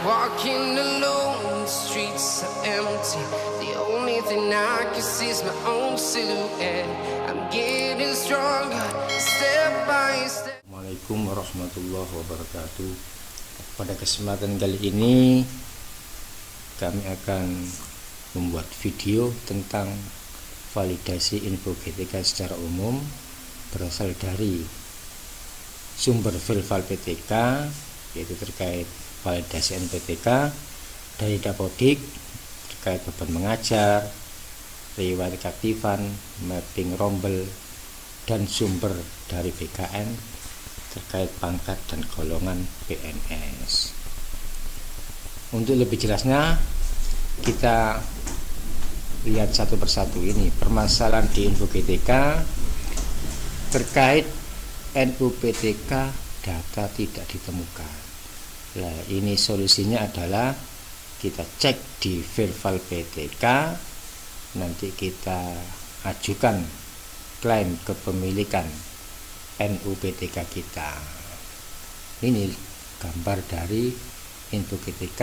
Walking alone, the streets are empty. The only thing I can see is my own silhouette. I'm getting stronger, step by step. Assalamualaikum warahmatullahi wabarakatuh. Pada kesempatan kali ini kami akan membuat video tentang validasi info GTK secara umum berasal dari sumber file PTK, yaitu terkait validasi NPTK, dari Dapodik terkait beban mengajar, riwayat keaktifan, mapping rombel, dan sumber dari BKN terkait pangkat dan golongan PNS. Untuk lebih jelasnya kita lihat satu persatu ini permasalahan di info GTK terkait NUPTK data tidak ditemukan. Nah, ini solusinya adalah kita cek di file PTK, nanti kita ajukan klaim kepemilikan NUPTK kita. Ini gambar dari info GTK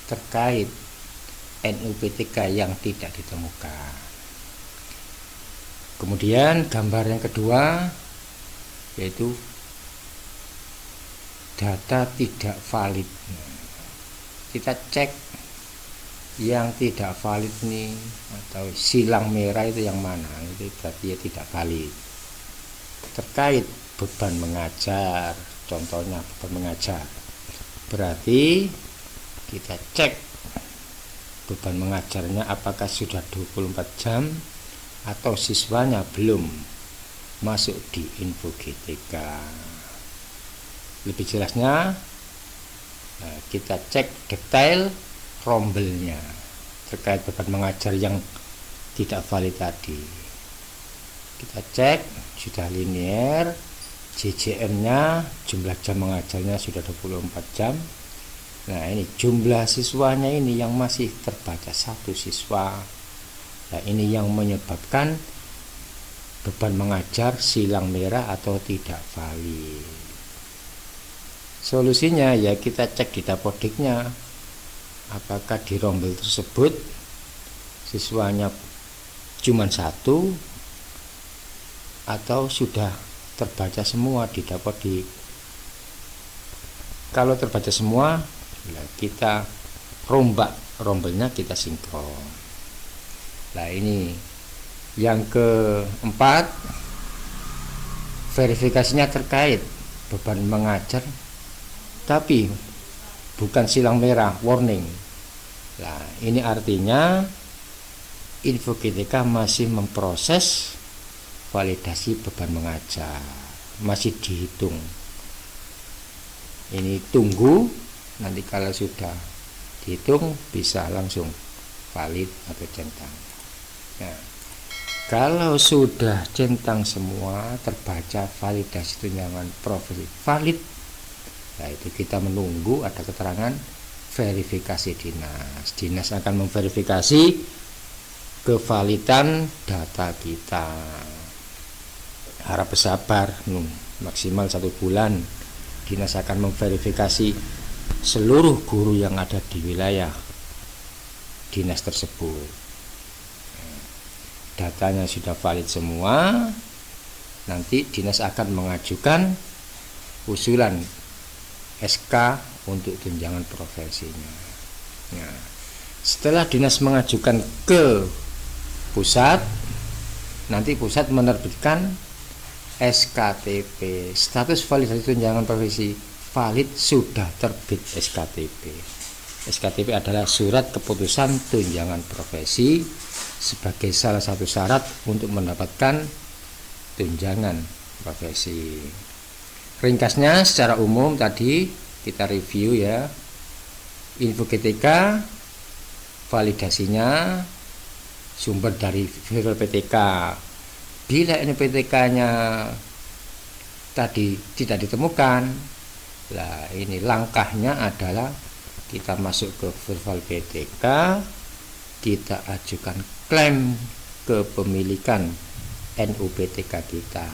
terkait NUPTK yang tidak ditemukan. Kemudian gambar yang kedua yaitu data tidak valid. Kita cek yang tidak valid nih, atau silang merah itu yang mana, itu berarti ya tidak valid. Terkait beban mengajar, contohnya beban mengajar, berarti kita cek beban mengajarnya apakah sudah 24 jam atau siswanya belum masuk di info GTK. Lebih jelasnya kita cek detail rombelnya terkait beban mengajar yang tidak valid tadi. Kita cek sudah linear, JJM-nya, jumlah jam mengajarnya sudah 24 jam. Nah, ini jumlah siswanya ini yang masih terbaca satu siswa. Nah, ini yang menyebabkan beban mengajar silang merah atau tidak valid. Solusinya ya kita cek di Dapodiknya, apakah di rombel tersebut siswanya cuma satu atau sudah terbaca semua di Dapodik. Kalau terbaca semua, kita rombak rombelnya, kita sinkron. Nah, ini yang keempat, verifikasinya terkait beban mengajar tapi bukan silang merah, warning. Nah, ini artinya info GTK masih memproses validasi beban mengajar, masih dihitung. Ini tunggu, nanti kalau sudah dihitung bisa langsung valid atau centang. Nah, kalau sudah centang semua, terbaca validasi tunjangan profesi valid, nah itu kita menunggu ada keterangan verifikasi dinas. Dinas akan memverifikasi kevalidan data kita. Harap bersabar, maksimal 1 bulan. Dinas akan memverifikasi seluruh guru yang ada di wilayah dinas tersebut. Datanya sudah valid semua, nanti dinas akan mengajukan usulan SK untuk tunjangan profesinya. Nah, setelah dinas mengajukan ke pusat, nanti pusat menerbitkan SKTP, status validasi tunjangan profesi valid, sudah terbit SKTP. SKTP adalah surat keputusan tunjangan profesi sebagai salah satu syarat untuk mendapatkan tunjangan profesi. Ringkasnya secara umum tadi kita review ya. Info GTK validasinya sumber dari file PTK. Bila NPTK-nya tadi tidak ditemukan, lah ini langkahnya adalah kita masuk ke file PTK, kita ajukan klaim kepemilikan NUPTK kita.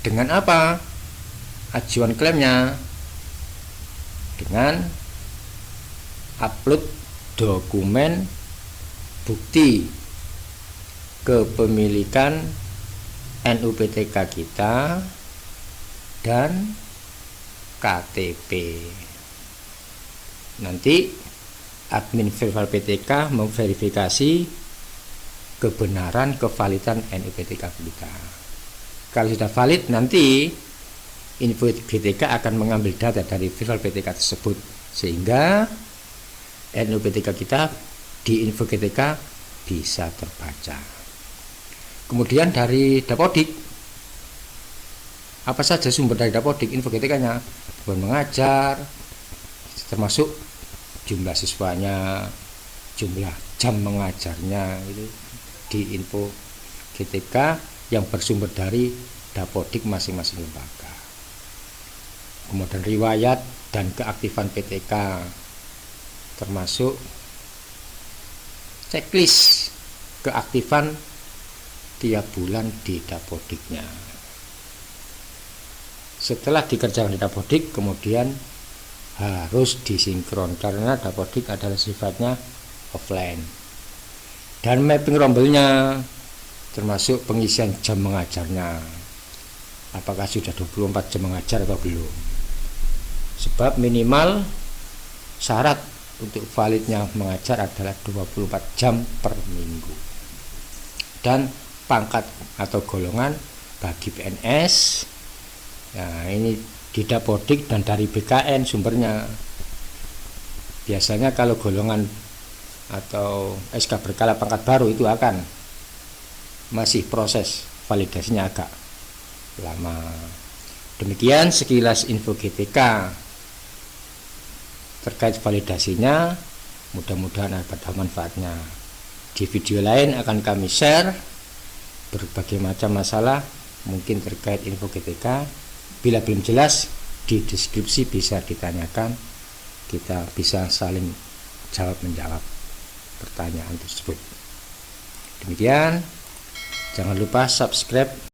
Dengan apa ajuan klaimnya? dengan upload dokumen bukti kepemilikan NUPTK kita dan KTP. Nanti admin Virtual PTK memverifikasi kebenaran kevalidan NUPTK kita. Kalau sudah valid, nanti Info PTK akan mengambil data dari Virtual PTK tersebut, sehingga NUPTK kita di Info PTK bisa terbaca. Kemudian dari Dapodik, apa saja sumber dari Dapodik Info GTK-nya? Beban mengajar, termasuk jumlah siswanya, jumlah jam mengajarnya, itu di Info GTK yang bersumber dari Dapodik masing-masing lembaga. Kemudian riwayat dan keaktifan PTK, termasuk checklist keaktifan tiap bulan di Dapodiknya. Setelah dikerjakan di Dapodik, kemudian harus disinkron karena Dapodik adalah sifatnya offline. Dan mapping rombelnya, termasuk pengisian jam mengajarnya, apakah sudah 24 jam mengajar atau belum. Sebab minimal syarat untuk validnya mengajar adalah 24 jam per minggu. Dan pangkat atau golongan bagi PNS, nah ini di Dapodik dan dari BKN sumbernya. Biasanya kalau golongan atau SK berkala pangkat baru itu akan masih proses validasinya agak lama. Demikian sekilas info GTK terkait validasinya, mudah-mudahan ada manfaatnya. Di video lain akan kami share berbagai macam masalah mungkin terkait info GTK. Bila belum jelas, di deskripsi bisa ditanyakan, kita bisa saling jawab menjawab pertanyaan tersebut. Demikian, jangan lupa subscribe